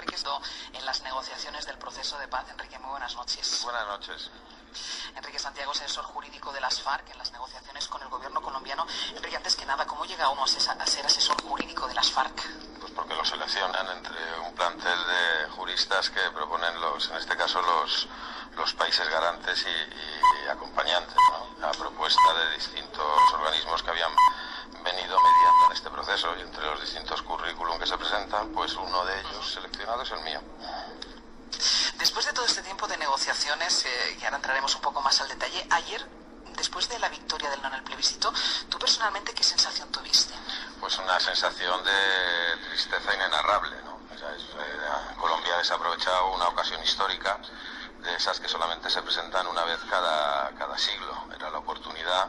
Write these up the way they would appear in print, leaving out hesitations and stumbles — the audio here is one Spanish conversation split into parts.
Enrique, en las negociaciones del proceso de paz. Enrique, muy buenas noches. Buenas noches. Enrique Santiago es asesor jurídico de las FARC en las negociaciones con el gobierno colombiano. Enrique, antes que nada, ¿cómo llega uno a ser asesor jurídico de las FARC? Pues porque lo seleccionan entre un plantel de juristas que proponen en este caso los países garantes y acompañantes, ¿no? A propuesta de distintos organismos que habían venido mediando en este proceso, y entre los distintos currículum que se presentan, pues uno de ellos seleccionado es el mío. Después de todo este tiempo de negociaciones, y ahora entraremos un poco más al detalle, ayer, después de la victoria del no en el plebiscito, ¿tú personalmente qué sensación tuviste? Pues una sensación de tristeza inenarrable, ¿no? O sea, Colombia ha desaprovechado una ocasión histórica, de esas que solamente se presentan una vez cada siglo. Era la oportunidad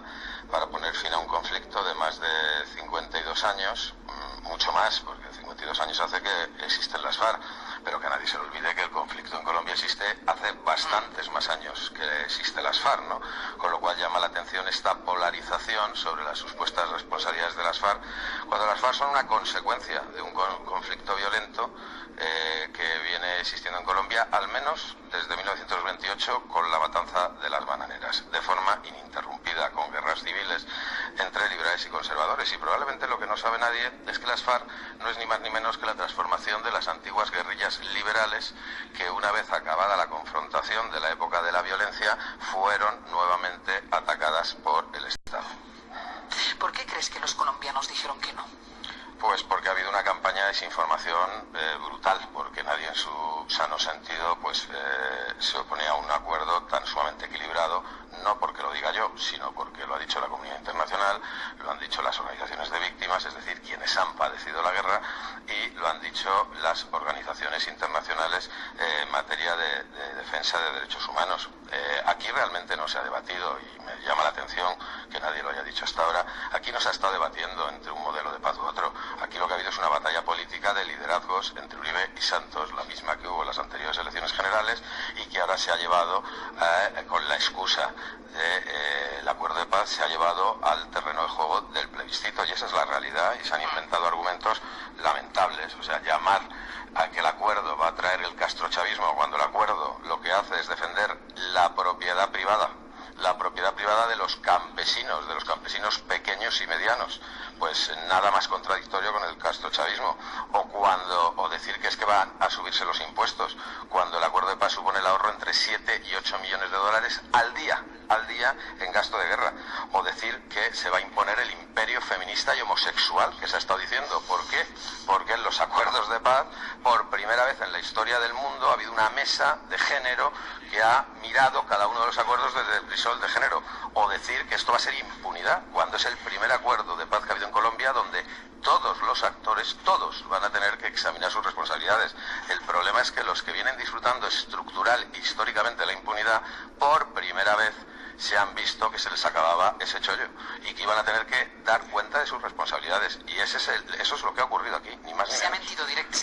para poner fin a un conflicto de más de 52 años, mucho más, porque 52 años hace que existen las FARC, pero que nadie se le olvide que el conflicto en Colombia existe hace bastantes más años que existe las FARC, ¿no? Con lo cual llama la atención esta polarización sobre las supuestas responsabilidades de las FARC, cuando las FARC son una consecuencia de un conflicto violento que viene existiendo en Colombia, al menos desde 1928, con la matanza de las bananeras, de forma ininterrumpida, con guerras civiles entre liberales y conservadores. Y probablemente lo que no sabe nadie es que las FARC no es ni más ni menos que la transformación de las antiguas guerrillas liberales que, una vez acabada la confrontación de la época de la violencia, fueron nuevamente atacadas por el Estado. ¿Por qué crees que los colombianos dijeron que no? Pues porque ha habido una campaña de desinformación brutal, porque nadie en su sano sentido se oponía a un acuerdo tan sumamente equilibrado, no porque lo diga yo, sino porque lo ha dicho la comunidad internacional, lo han dicho las organizaciones de víctimas, es decir, quienes han padecido la guerra, y lo han dicho las organizaciones internacionales en materia de defensa de derechos humanos. Aquí realmente no se ha debatido, y me llama la atención que nadie lo haya dicho hasta ahora, aquí no se ha estado debatiendo entre un modelo de paz u otro. Aquí lo que ha habido es una batalla política de liderazgos entre Uribe y Santos, la misma que hubo en las anteriores elecciones generales, y que ahora se ha llevado, con la excusa del acuerdo de paz, se ha llevado al terreno de juego del plebiscito, y esa es la realidad, y se han inventado argumentos lamentables. O sea, llamar a que el acuerdo va a traer el castrochavismo, cuando el acuerdo lo que hace es defender la propiedad privada de los campesinos pequeños y medianos, pues nada más contradictorio con el castrochavismo. O decir que es que van a subirse los impuestos, cuando el acuerdo de paz supone el ahorro entre 7 y 8 millones de dólares al día en gasto de guerra. O decir que se va a imponer el imperio feminista y homosexual, que se ha estado diciendo. ¿Por qué? Porque en los acuerdos de paz, por primera vez en la historia del mundo, ha habido una mesa de género que ha mirado cada uno de los acuerdos desde el prisol de género. O decir que esto va a ser impunidad, cuando es el primer acuerdo de paz que ha habido en Colombia donde todos los actores, todos van a tener que examinar sus responsabilidades. El problema es que los que vienen disfrutando estructural e históricamente la impunidad, por primera vez se han visto que se les acababa ese chollo y que iban a tener que dar cuenta de sus responsabilidades. Y eso es lo que ha ocurrido aquí, ni más ni menos. Se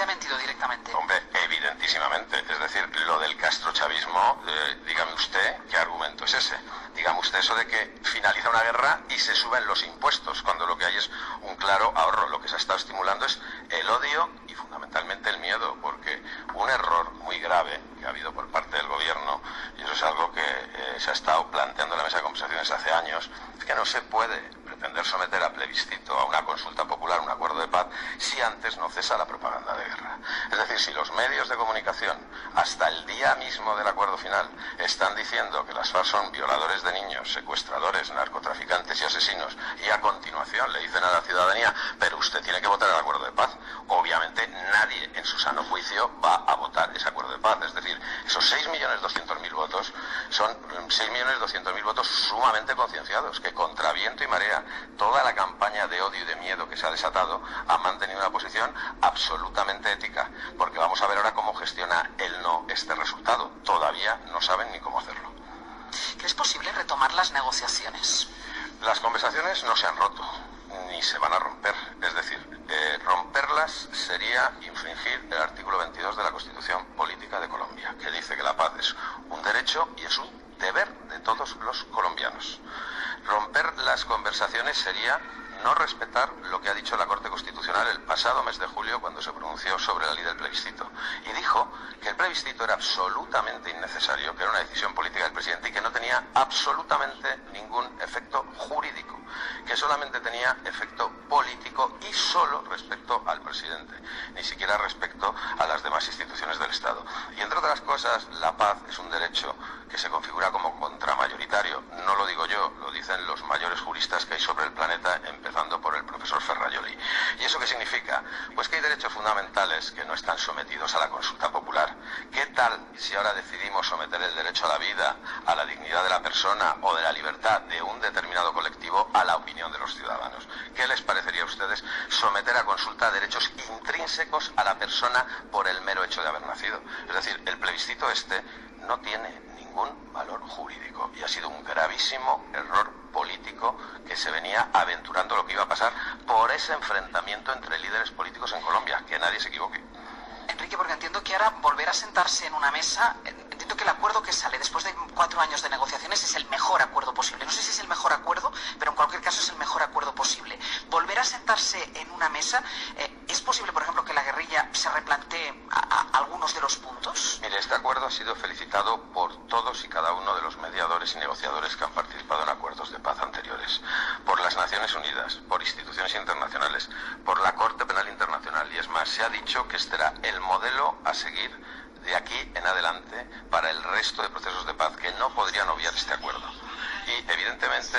ha mentido directamente. Hombre, evidentísimamente. Es decir, lo del castrochavismo, dígame usted qué argumento es ese. Dígame usted eso de que finaliza una guerra y se suben los impuestos, cuando lo que hay es un claro ahorro. Lo que se ha estado estimulando es el odio y fundamentalmente el miedo, porque un error muy grave que ha habido por parte del gobierno, y eso es algo que se ha estado planteando en la mesa de conversaciones hace años, es que no se puede pretender someter a plebiscito, a una consulta popular, un acuerdo de paz, si antes no cesa la propaganda de guerra. Es decir, si los medios de comunicación, hasta el día mismo del acuerdo final, están diciendo que las FARC son violadores de niños, secuestradores, narcotraficantes y asesinos, y a continuación le dicen a la ciudadanía, pero usted tiene que votar el acuerdo de paz, obviamente nadie en su sano juicio va a votar ese acuerdo de paz. Es decir, esos 6.200.000 votos son 6.200.000 votos sumamente concienciados, que contra viento y marea, toda la campaña de odio y de miedo que se ha desatado, han mantenido una posición absolutamente ética, porque vamos a ver ahora cómo gestiona el no este resultado. Todavía no saben ni cómo hacerlo. ¿Crees posible retomar las negociaciones? Las conversaciones no se han roto, ni se van a romper. Es decir, romperlas sería infringir el artículo 22 de la Constitución Política de Colombia, que dice que la paz es un derecho y es un deber de todos los colombianos. Romper las conversaciones sería no respetar lo que ha dicho la Corte Constitucional el pasado mes de julio cuando se pronunció sobre la ley del plebiscito. Y dijo que el plebiscito era absolutamente innecesario, que era una decisión política del presidente y que no tenía absolutamente ningún efecto jurídico, que solamente tenía efecto político y solo respecto al presidente, ni siquiera respecto a las demás instituciones del Estado. Y entre otras cosas, la paz es un derecho que se configura como contramayoritario. No lo digo yo, lo dicen los mayores juristas que hay sobre el planeta, empezando por el profesor Ferrajoli. ¿Y eso qué significa? Pues que hay derechos fundamentales que no están sometidos a la consulta popular. ¿Qué tal si ahora decidimos someter el derecho a la vida, a la dignidad de la persona o de la libertad de un determinado colectivo a la opinión de los ciudadanos? ¿Qué les parecería a ustedes someter a consulta derechos intrínsecos a la persona por el mero hecho de haber nacido? Es decir, el plebiscito no tiene ningún valor jurídico y ha sido un gravísimo error político que se venía aventurando lo que iba a pasar por ese enfrentamiento entre líderes políticos en Colombia. Que nadie se equivoque. Enrique, porque entiendo que ahora volver a sentarse en una mesa, entiendo que el acuerdo que sale después de 4 años de negociaciones es el mejor acuerdo posible. No sé si es el mejor acuerdo, pero en cualquier caso es el mejor acuerdo posible. Volver a sentarse en una mesa, ¿es posible, por ejemplo, que la guerrilla se replantee algunos de los puntos? Mire, este acuerdo ha sido felicitado por todos y cada uno de los mediadores y negociadores que han participado en acuerdos de paz anteriores, por las Naciones Unidas, por instituciones internacionales, por la Corte Penal Internacional, y es más, se ha dicho que este era el modelo a seguir de aquí en adelante para el resto de procesos de paz, que no podrían obviar este acuerdo. Y evidentemente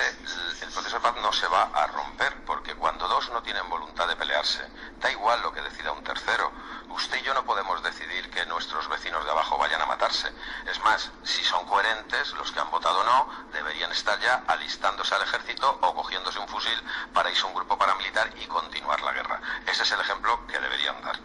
el proceso de paz no se va a romper, porque cuando dos no tienen voluntad de pelearse, da igual lo que decida un tercero. Usted y yo no podemos decidir que nuestros vecinos de abajo vayan a matarse. Es más, si son coherentes, los que han votado no, deberían estar ya alistándose al ejército o cogiéndose un fusil para irse a un grupo paramilitar y continuar la guerra. Ese es el ejemplo que deberían dar.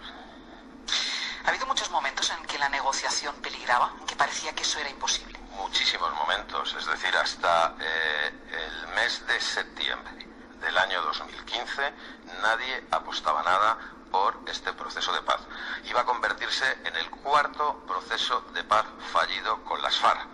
Ha habido muchos momentos en que la negociación peligraba, en que parecía que eso era imposible. Muchísimos momentos, es decir, hasta el mes de septiembre del año 2015 nadie apostaba nada por este proceso de paz. Iba a convertirse en el 4º proceso de paz fallido con las FARC.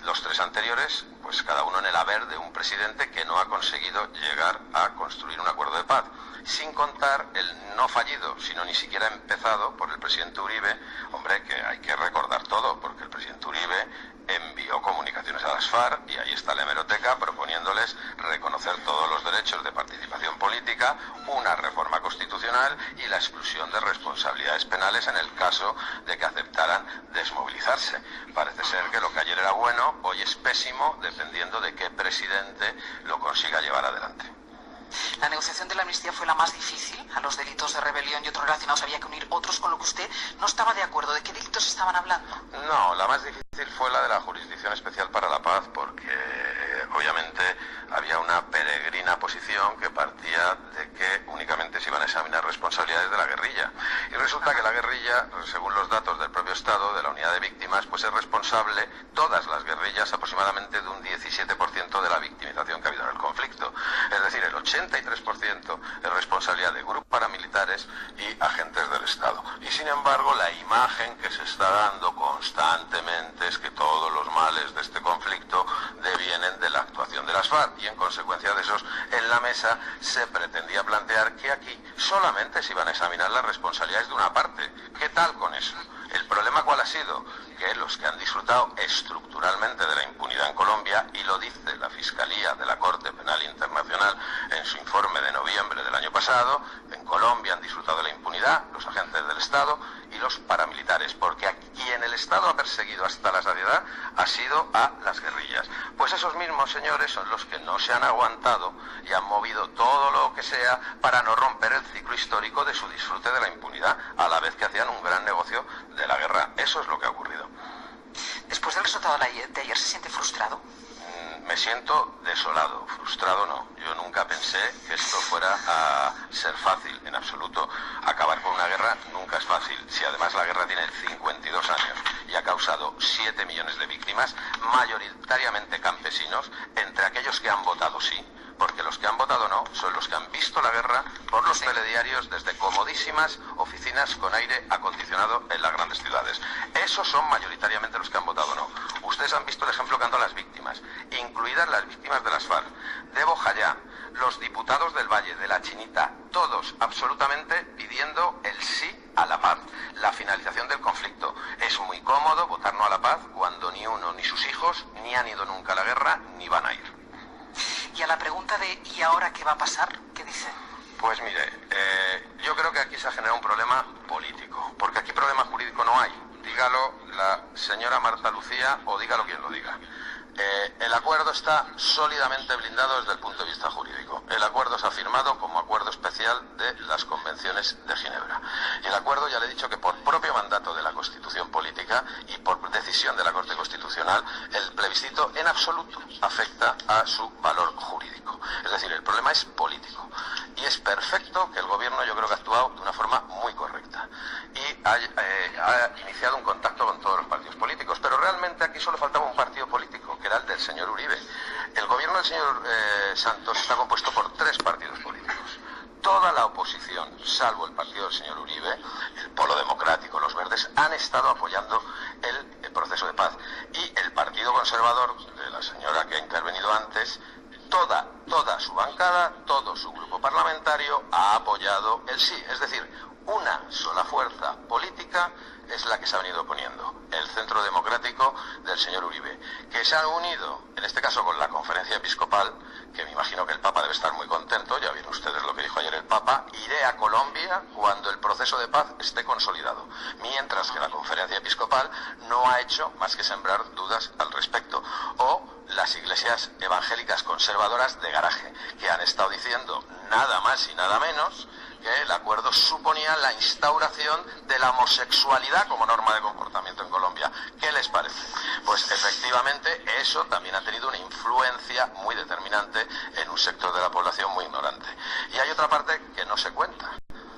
Los 3 anteriores, pues cada uno en el haber de un presidente que no ha conseguido llegar a construir un acuerdo de paz. Sin contar el no fallido, sino ni siquiera empezado por el presidente Uribe. Hombre, que hay que recordar todo, porque el presidente Uribe envió comunicaciones a las FARC y ahí está la hemeroteca proponiéndoles reconocer todos los derechos de participación política, una reforma constitucional y la exclusión de responsabilidades penales en el caso de que aceptaran desmovilizarse. Parece ser que lo que ayer era bueno, hoy es pésimo, dependiendo de qué presidente lo consiga llevar adelante. La negociación de la amnistía fue la más difícil. A los delitos de rebelión y otros relacionados había que unir otros con lo que usted no estaba de acuerdo. ¿De qué delitos estaban hablando? No, la más difícil fue la de la Jurisdicción Especial para la Paz, porque obviamente había una peregrina posición que partía de que únicamente se iban a examinar responsabilidades de la guerrilla. Y resulta que la guerrilla, según los datos del propio Estado, de la unidad de víctimas, pues es responsable, todas las guerrillas, aproximadamente de un 17% de la victimización que ha habido en el conflicto. Es decir, el 83% es responsabilidad de grupos paramilitares y agentes del Estado. Y sin embargo, la imagen que se está dando constantemente es que todos los males de este conflicto devienen de la actuación de las FARC, y en consecuencia de esos, en la mesa se pretendía plantear que aquí solamente se iban a examinar las responsabilidades de una parte. ¿Qué tal con eso? ¿El problema cuál ha sido? Que los que han disfrutado estructuralmente de la impunidad en Colombia, y lo dice la Fiscalía de la Corte Penal Internacional en su informe de noviembre del año pasado, en Colombia han disfrutado de la impunidad los agentes del Estado y los paramilitares, porque a quien el Estado ha perseguido hasta la saciedad ha sido a las guerrillas. Pues esos mismos señores son los que no se han aguantado y han movido todo lo que sea para no romper el ciclo histórico de su disfrute de la impunidad, a la vez que hacían un gran negocio de la guerra. Eso es lo que ha ocurrido. Después del resultado de ayer, ¿se siente frustrado? Me siento desolado, frustrado no. Yo nunca pensé que esto fuera a ser fácil, en absoluto. Acabar con una guerra nunca es fácil. Si además la guerra tiene 52 años y ha causado 7 millones de víctimas, mayoritariamente campesinos, entre aquellos que han votado sí, porque los que han votado no son los que han visto la guerra por los telediarios desde comodísimas oficinas con aire acondicionado en las grandes ciudades. Esos son mayoritariamente los que han votado no. Ustedes han visto el ejemplo que han dado las víctimas, incluidas las víctimas de las FARC, de Bojayá, los diputados del Valle, de la Chinita, todos absolutamente pidiendo el sí a la paz, la finalización del conflicto. Es muy cómodo votar no a la paz cuando ni uno ni sus hijos ni han ido nunca a la guerra ni van a ir. Y a la pregunta de ¿y ahora qué va a pasar? ¿Qué dice? Pues mire, yo creo que aquí se ha generado un problema político, porque aquí problema jurídico no hay. Dígalo la señora Marta Lucía o dígalo quien lo diga. El acuerdo está sólidamente blindado desde el punto de vista jurídico. El acuerdo se ha firmado como acuerdo especial de las convenciones de Ginebra. Y el acuerdo, ya le he dicho que por propio mandato de la Constitución política y por decisión de la Corte Constitucional, el plebiscito en absoluto afecta a su valor jurídico. Es decir, el problema es político. Y es perfecto que el Gobierno, yo creo que ha actuado de una forma muy correcta. Y ha iniciado un contacto con todos los partidos políticos. Pero realmente aquí solo faltaba un partido político, que era el del señor Uribe. El gobierno del señor Santos está compuesto por 3 partidos políticos. Toda la oposición, salvo el partido del señor Uribe, el Polo Democrático, los Verdes, han estado apoyando el proceso de paz. Y el Partido Conservador, de la señora que ha intervenido antes, toda su bancada, todo su grupo parlamentario ha apoyado el sí. Es decir, una sola fuerza política es la que se ha venido oponiendo, el Centro Democrático del señor Uribe, que se ha unido, en este caso con la Conferencia Episcopal, que me imagino que el Papa debe estar muy contento, ya vieron ustedes lo que dijo ayer el Papa, iré a Colombia cuando el proceso de paz esté consolidado, mientras que la Conferencia Episcopal no ha hecho más que sembrar dudas al respecto, o las iglesias evangélicas conservadoras de garaje, que han estado diciendo nada más y nada menos que el acuerdo suponía la instauración de la homosexualidad como norma de comportamiento en Colombia. ¿Qué les parece? Pues efectivamente eso también ha tenido una influencia muy determinante en un sector de la población muy ignorante. Y hay otra parte que no se cuenta.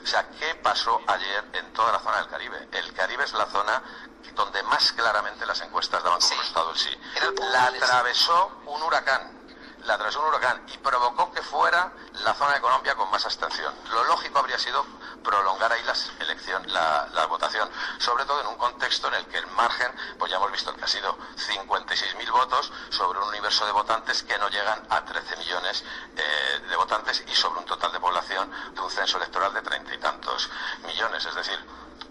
O sea, ¿qué pasó ayer en toda la zona del Caribe? El Caribe es la zona donde más claramente las encuestas daban como resultado el sí. La atravesó un huracán. Y provocó que fuera la zona de Colombia con más abstención. Lo lógico habría sido prolongar ahí la votación, sobre todo en un contexto en el que el margen, pues ya hemos visto que ha sido 56.000 votos sobre un universo de votantes que no llegan a 13 millones de votantes y sobre un total de población de un censo electoral de 30 y tantos millones. Es decir,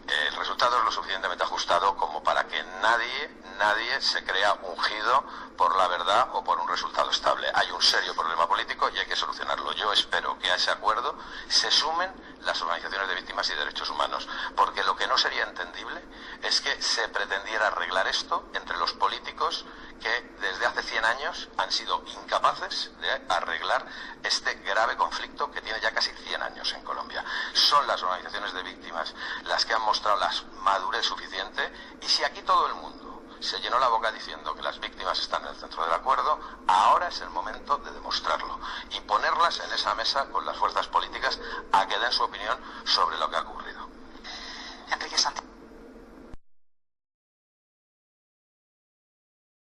el resultado es lo suficientemente ajustado como para que nadie se crea ungido por la verdad o por un resultado estable. Hay un serio problema político y hay que solucionarlo. Yo espero que a ese acuerdo se sumen las organizaciones de víctimas y derechos humanos, porque lo que no sería entendible es que se pretendiera arreglar esto entre los políticos que desde hace 100 años han sido incapaces de arreglar este grave conflicto que tiene ya casi 100 años en Colombia. Son las organizaciones de víctimas las que han mostrado la madurez suficiente, y si aquí todo el mundo se llenó la boca diciendo que las víctimas están en el centro del acuerdo, ahora es el momento de demostrarlo y ponerlas en esa mesa con las fuerzas políticas a que den su opinión sobre lo que ha ocurrido.